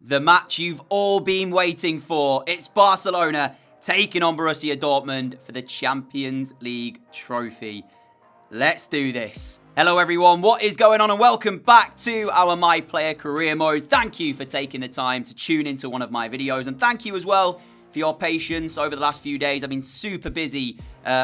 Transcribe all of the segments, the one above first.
the match you've all been waiting for. It's Barcelona taking on Borussia Dortmund for the Champions League trophy. Let's do this. Hello everyone, what is going on and welcome back to our My Player Career Mode. Thank you for taking the time to tune into one of my videos, and thank you as well for your patience over the last few days. I've been super busy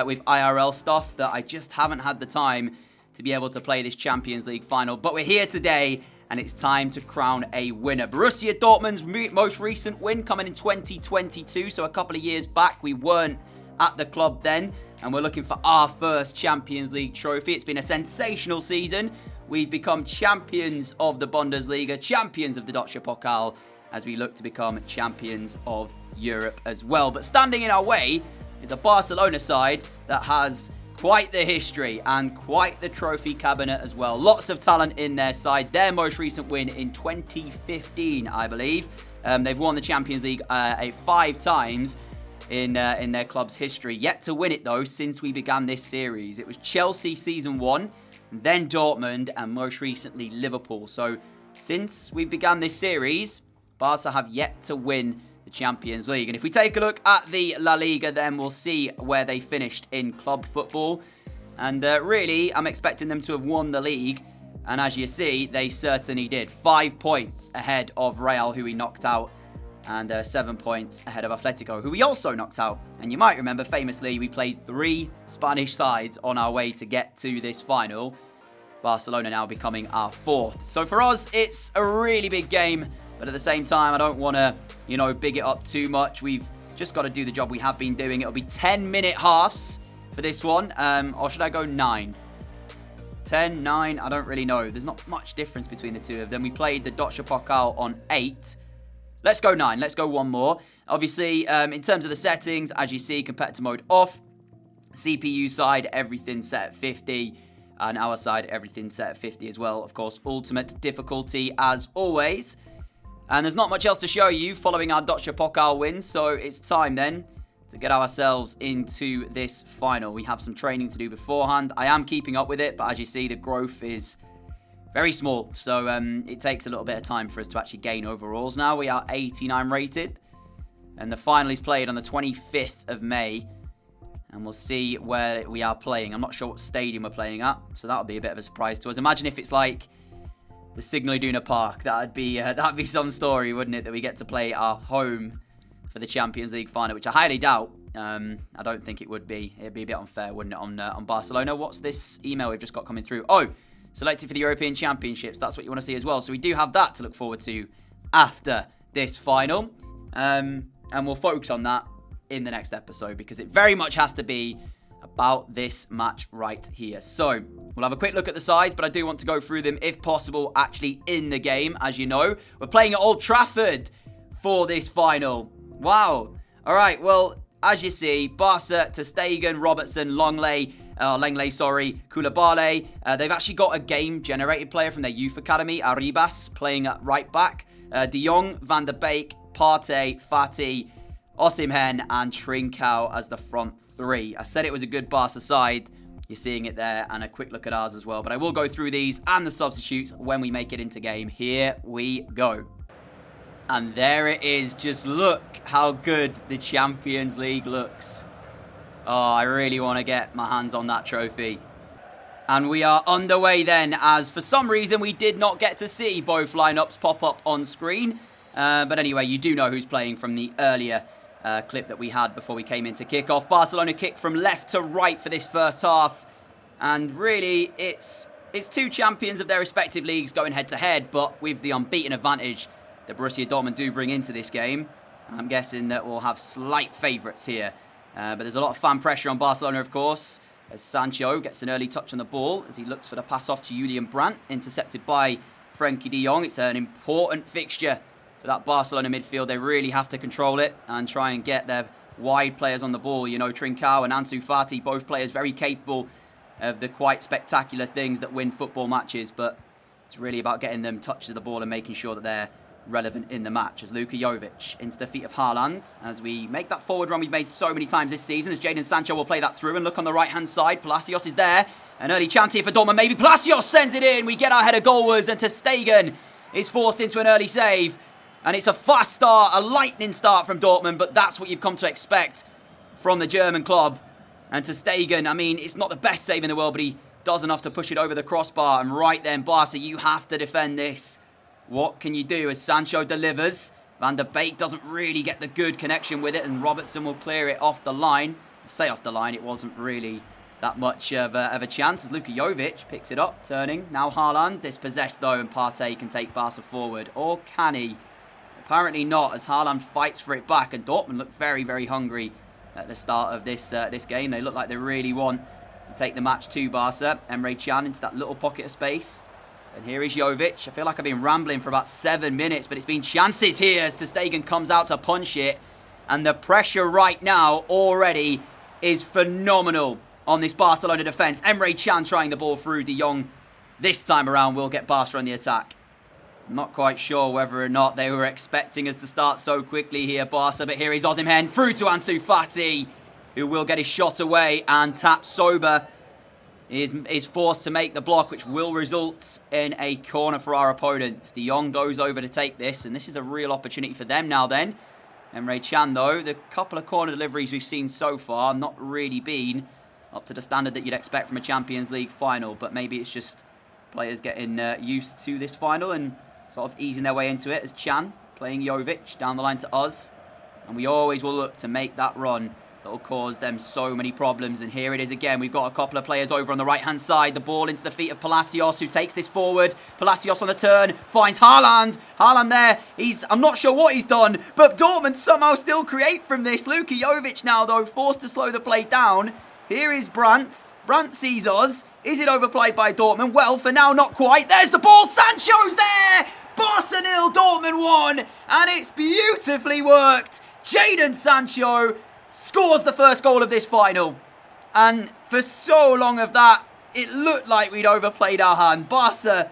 with IRL stuff that I just haven't had the time to be able to play this Champions League final, but we're here today and it's time to crown a winner. Borussia Dortmund's most recent win coming in 2022, so a couple of years back. We weren't at the club then, and we're looking for our first Champions League trophy. It's been a sensational season. We've become champions of the Bundesliga, champions of the Deutsche Pokal, as we look to become champions of Europe as well. But standing in our way is a Barcelona side that has quite the history and quite the trophy cabinet as well. Lots of talent in their side. Their most recent win in 2015, I believe. They've won the Champions League 5 times in their club's history. Yet to win it, though, since we began this series. It was Chelsea season 1, then Dortmund, and most recently Liverpool. So since we began this series, Barca have yet to win the Champions League. And if we take a look at the La Liga, then we'll see where they finished in club football. And really, I'm expecting them to have won the league. And as you see, they certainly did. 5 points ahead of Real, who we knocked out. And 7 points ahead of Atletico, who we also knocked out. And you might remember, famously, we played 3 Spanish sides on our way to get to this final. Barcelona now becoming our 4th. So for us, it's a really big game. But at the same time, I don't want to, big it up too much. We've just got to do the job we have been doing. It'll be 10-minute halves for this one. Or should I go 9? 10, 9, I don't really know. There's not much difference between the two of them. We played the Deutsche Pokal on 8. Let's go 9. Let's go one more. Obviously, in terms of the settings, as you see, competitor mode off. CPU side, everything set at 50. And our side, everything set at 50 as well. Of course, ultimate difficulty as always. And there's not much else to show you following our Deutsche Pokal win. So it's time then to get ourselves into this final. We have some training to do beforehand. I am keeping up with it, but as you see, the growth is very small. So it takes a little bit of time for us to actually gain overalls. Now we are 89 rated. And the final is played on the 25th of May. And we'll see where we are playing. I'm not sure what stadium we're playing at. So that'll be a bit of a surprise to us. Imagine if it's like the Signal Iduna Park. That'd be some story, wouldn't it? That we get to play our home for the Champions League final, which I highly doubt. I don't think it would be. It'd be a bit unfair, wouldn't it, on Barcelona? What's this email we've just got coming through? Oh, selected for the European Championships. That's what you want to see as well. So we do have that to look forward to after this final. And we'll focus on that in the next episode because it very much has to be about this match right here. So we'll have a quick look at the sides, but I do want to go through them, if possible, actually in the game. As you know, we're playing at Old Trafford for this final. Wow. All right, well, as you see, Barca, ter Stegen, Robertson, Langley, Koulibaly. They've actually got a game-generated player from their youth academy, Arribas, playing at right back. De Jong, Van der Beek, Partey, Fati, Osimhen, and Trincao as the front 3. I said it was a good Barca side. You're seeing it there, and a quick look at ours as well. But I will go through these and the substitutes when we make it into game. Here we go. And there it is. Just look how good the Champions League looks. Oh, I really want to get my hands on that trophy. And we are underway then, as for some reason we did not get to see both lineups pop up on screen. But anyway, you do know who's playing from the earlier clip that we had before we came into kickoff. Barcelona kick from left to right for this first half. And really, it's 2 champions of their respective leagues going head-to-head, but with the unbeaten advantage that Borussia Dortmund do bring into this game. I'm guessing that we'll have slight favourites here. But there's a lot of fan pressure on Barcelona, of course, as Sancho gets an early touch on the ball as he looks for the pass off to Julian Brandt, intercepted by Frenkie de Jong. It's an important fixture for that Barcelona midfield. They really have to control it and try and get their wide players on the ball. Trincao and Ansu Fati, both players very capable of the quite spectacular things that win football matches, but it's really about getting them touches of the ball and making sure that they're relevant in the match. As Luka Jovic into the feet of Haaland, as we make that forward run we've made so many times this season, as Jadon Sancho will play that through, and look on the right hand side, Palacios is there, an early chance here for Dortmund, maybe Palacios sends it in, we get our header goalwards, and ter Stegen is forced into an early save, And it's a fast start, a lightning start from Dortmund, but that's what you've come to expect from the German club. And ter Stegen, I mean, it's not the best save in the world, but he does enough to push it over the crossbar. And right then, Barca, you have to defend this. What can you do as Sancho delivers? Van der Beek doesn't really get the good connection with it, and Robertson will clear it off the line. I say off the line, it wasn't really that much of a chance as Luka Jovic picks it up, turning. Now Haaland, dispossessed though, and Partey can take Barca forward. Or can he? Apparently not, as Haaland fights for it back, and Dortmund look very, very hungry at the start of this game. They look like they really want to take the match to Barca. Emre Can into that little pocket of space. And here is Jovic. I feel like I've been rambling for about 7 minutes, but it's been chances here as ter Stegen comes out to punch it. And the pressure right now already is phenomenal on this Barcelona defence. Emre Can trying the ball through. De Jong this time around will get Barca on the attack. I'm not quite sure whether or not they were expecting us to start so quickly here, Barca. But here is Osimhen through to Ansu Fati, who will get his shot away. And Tapsoba is forced to make the block, which will result in a corner for our opponents. De Jong goes over to take this, and this is a real opportunity for them now then. Emre Can, though, the couple of corner deliveries we've seen so far, not really been up to the standard that you'd expect from a Champions League final, but maybe it's just players getting used to this final and sort of easing their way into it, as Can playing Jovic down the line to us. And we always will look to make that run that will cause them so many problems. And here it is again. We've got a couple of players over on the right-hand side. The ball into the feet of Palacios, who takes this forward. Palacios on the turn, finds Haaland. Haaland there. I'm not sure what he's done, but Dortmund somehow still create from this. Luka Jovic now, though, forced to slow the play down. Here is Brandt. Brandt sees us. Is it overplayed by Dortmund? Well, for now, not quite. There's the ball. Sancho's there. Barca 0, Dortmund 1. And it's beautifully worked. Jadon Sancho scores the first goal of this final. And for so long of that, it looked like we'd overplayed our hand. Barca,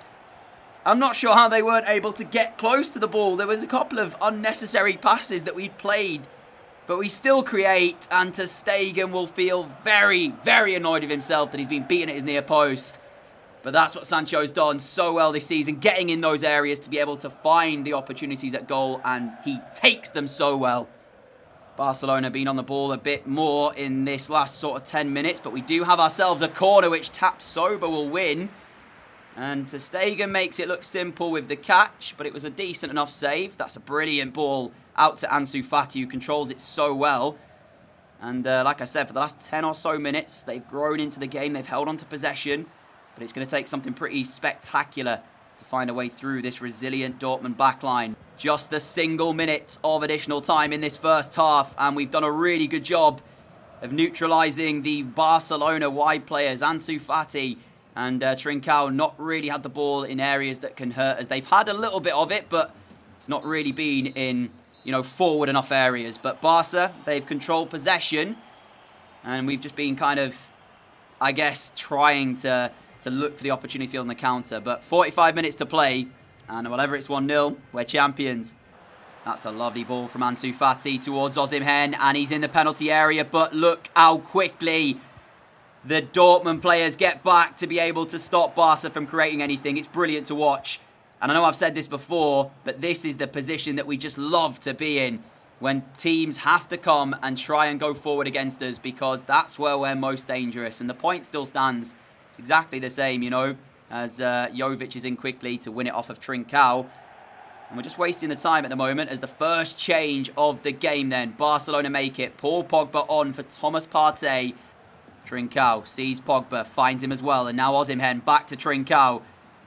I'm not sure how they weren't able to get close to the ball. There was a couple of unnecessary passes that we'd played, but we still create, and ter Stegen will feel very, very annoyed with himself that he's been beaten at his near post. But that's what Sancho's done so well this season, getting in those areas to be able to find the opportunities at goal, and he takes them so well. Barcelona been on the ball a bit more in this last sort of 10 minutes, but we do have ourselves a corner which Tapsoba will win. And ter Stegen makes it look simple with the catch, but it was a decent enough save. That's a brilliant ball out to Ansu Fati, who controls it so well. And like I said, for the last 10 or so minutes, they've grown into the game. They've held on to possession, but it's going to take something pretty spectacular to find a way through this resilient Dortmund backline. Just the single minute of additional time in this first half, and we've done a really good job of neutralising the Barcelona wide players. Ansu Fati and Trincao not really had the ball in areas that can hurt us. They've had a little bit of it, but it's not really been in, forward enough areas. But Barca, they've controlled possession, and we've just been kind of, I guess, trying to look for the opportunity on the counter. But 45 minutes to play, and whatever it's 1-0, we're champions. That's a lovely ball from Ansu Fati towards Osimhen, and he's in the penalty area. But look how quickly the Dortmund players get back to be able to stop Barca from creating anything. It's brilliant to watch. And I know I've said this before, but this is the position that we just love to be in, when teams have to come and try and go forward against us, because that's where we're most dangerous. And the point still stands. It's exactly the same, as Jovic is in quickly to win it off of Trincao. And we're just wasting the time at the moment as the first change of the game then. Barcelona make it. Paul Pogba on for Thomas Partey. Trincao sees Pogba, finds him as well. And now Osimhen back to Trincao.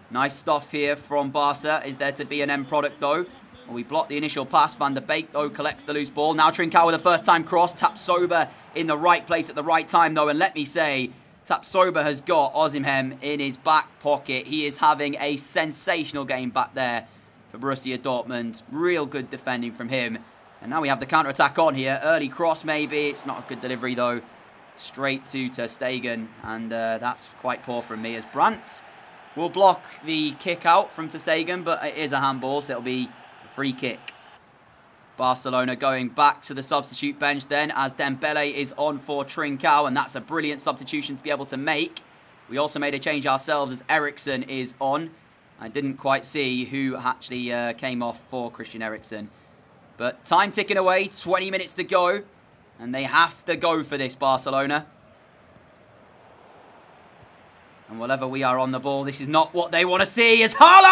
Nice stuff here from Barca. Is there to be an end product though? Well, we block the initial pass. Van der Beek though collects the loose ball. Now Trincao with a first time cross. Tapsoba in the right place at the right time though. And let me say, Tapsoba has got Osimhen in his back pocket. He is having a sensational game back there for Borussia Dortmund. Real good defending from him. And now we have the counter-attack on here. Early cross maybe. It's not a good delivery though. Straight to ter Stegen. And that's quite poor from me, as Brandt will block the kick out from ter Stegen. But it is a handball, so it'll be a free kick. Barcelona going back to the substitute bench then, as Dembele is on for Trincao, and that's a brilliant substitution to be able to make. We also made a change ourselves as Eriksen is on, I didn't quite see who actually came off for Christian Eriksen. But time ticking away, 20 minutes to go. And they have to go for this, Barcelona. And whenever we are on the ball, this is not what they want to see. It's Haaland!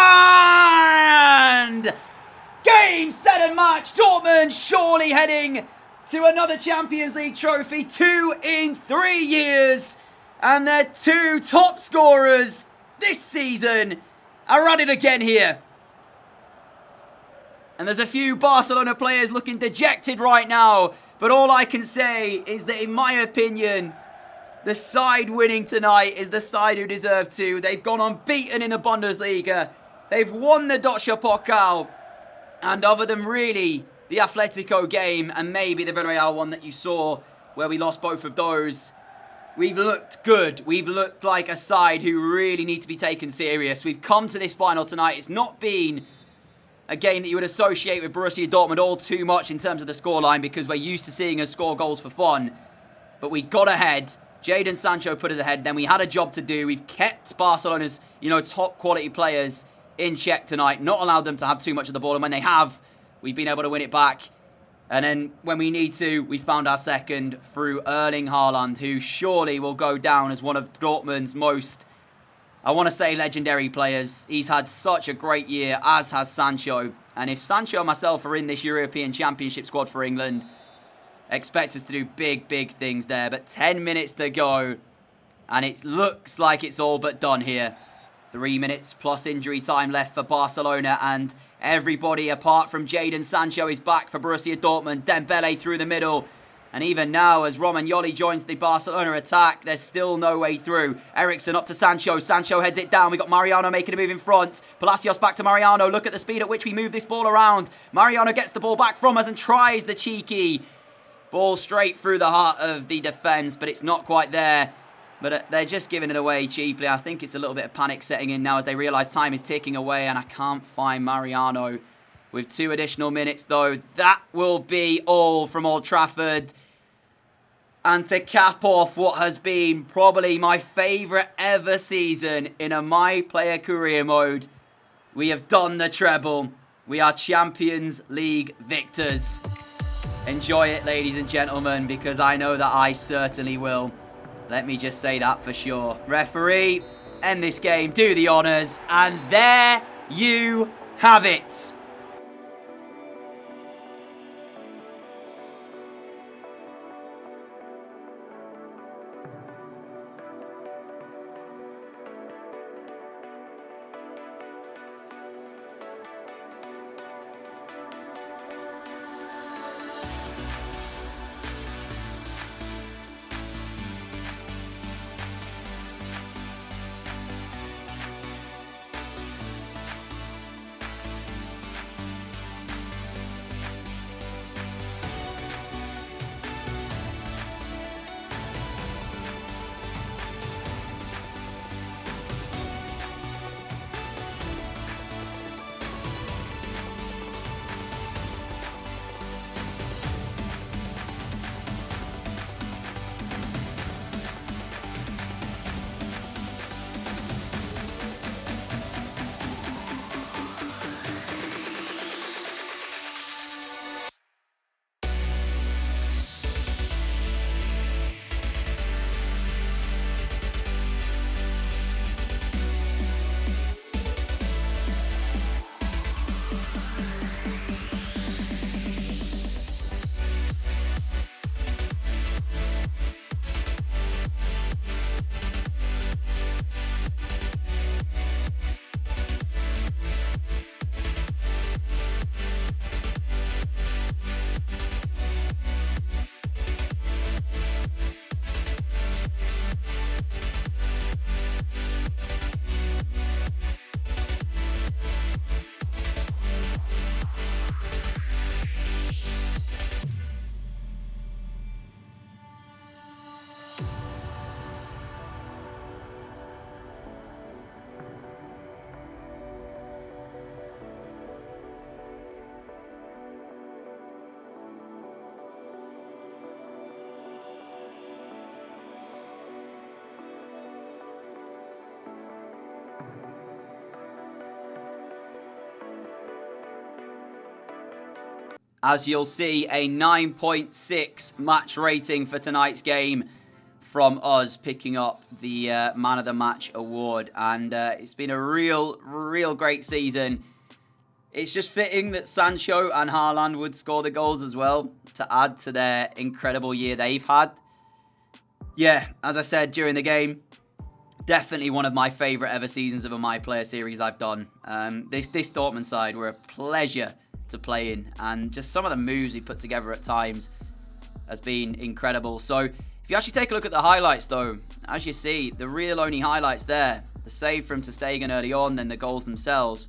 Game, set and match. Dortmund surely heading to another Champions League trophy. 2 in 3 years. And their 2 top scorers this season are at it again here. And there's a few Barcelona players looking dejected right now. But all I can say is that, in my opinion, the side winning tonight is the side who deserve to. They've gone unbeaten in the Bundesliga. They've won the Deutsche Pokal. And other than really the Atletico game and maybe the Villarreal one that you saw where we lost both of those, we've looked good. We've looked like a side who really need to be taken serious. We've come to this final tonight. It's not been a game that you would associate with Borussia Dortmund all too much in terms of the scoreline, because we're used to seeing us score goals for fun. But we got ahead. Jadon Sancho put us ahead. Then we had a job to do. We've kept Barcelona's, top quality players in check tonight. Not allowed them to have too much of the ball. And when they have, we've been able to win it back. And then when we need to, we found our second through Erling Haaland, who surely will go down as one of Dortmund's most, I want to say, legendary players. He's had such a great year, as has Sancho. And if Sancho and myself are in this European Championship squad for England, expect us to do big, big things there. But 10 minutes to go, and it looks like it's all but done here. 3 minutes plus injury time left for Barcelona, and everybody apart from Jadon Sancho is back for Borussia Dortmund. Dembele through the middle. And even now, as Romagnoli joins the Barcelona attack, there's still no way through. Eriksen up to Sancho. Sancho heads it down. We've got Mariano making a move in front. Palacios back to Mariano. Look at the speed at which we move this ball around. Mariano gets the ball back from us and tries the cheeky ball straight through the heart of the defence, but it's not quite there. But they're just giving it away cheaply. I think it's a little bit of panic setting in now as they realise time is ticking away, and I can't find Mariano. With 2 additional minutes, though, that will be all from Old Trafford. And to cap off what has been probably my favourite ever season in a My Player career mode, we have done the treble. We are Champions League victors. Enjoy it, ladies and gentlemen, because I know that I certainly will. Let me just say that for sure. Referee, end this game, do the honours, and there you have it. as you'll see, a 9.6 match rating for tonight's game from us, picking up the Man of the Match award. And it's been a real great season. It's just fitting that Sancho and Haaland would score the goals as well to add to their incredible year they've had. Yeah, as I said during the game, definitely one of my favourite ever seasons of a My Player series I've done. This Dortmund side were a pleasure to play in, and just some of the moves he put together at times has been incredible. So if you actually take a look at the highlights though, as you see, the real only highlights there, the save from ter Stegen early on, then the goals themselves.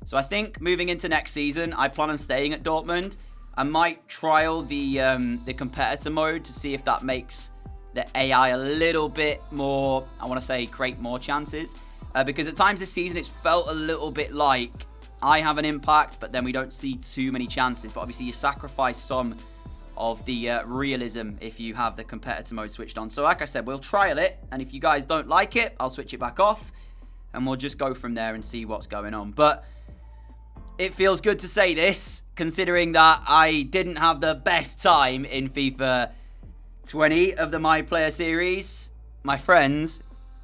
So I think moving into next season, I plan on staying at Dortmund. I might trial the competitor mode to see if that makes the AI a little bit more, I want to say, create more chances. Because at times this season, it's felt a little bit like I have an impact, but then we don't see too many chances. But obviously, you sacrifice some of the realism if you have the competitor mode switched on. So like I said, we'll trial it. And if you guys don't like it, I'll switch it back off. And we'll just go from there and see what's going on. But it feels good to say this, considering that I didn't have the best time in FIFA 20 of the My Player series. My friends,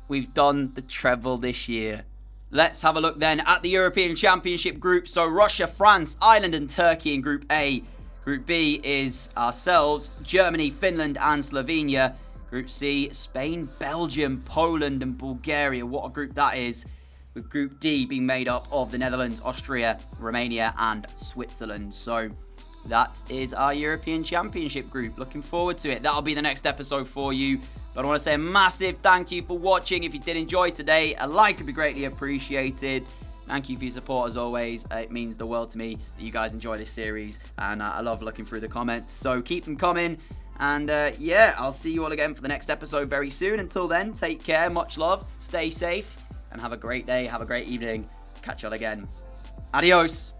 we've done the treble this year. Let's have a look then at the European Championship group. So Russia, France, Ireland and Turkey in Group A. Group B is ourselves, Germany, Finland and Slovenia. Group C, Spain, Belgium, Poland and Bulgaria. What a group that is. With Group D being made up of the Netherlands, Austria, Romania and Switzerland. So that is our European Championship group. Looking forward to it. That'll be the next episode for you. But I want to say a massive thank you for watching. If you did enjoy today, a like would be greatly appreciated. Thank you for your support as always. It means the world to me that you guys enjoy this series. And I love looking through the comments. So keep them coming. And yeah, I'll see you all again for the next episode very soon. Until then, take care. Much love. Stay safe. And have a great day. Have a great evening. Catch you all again. Adios.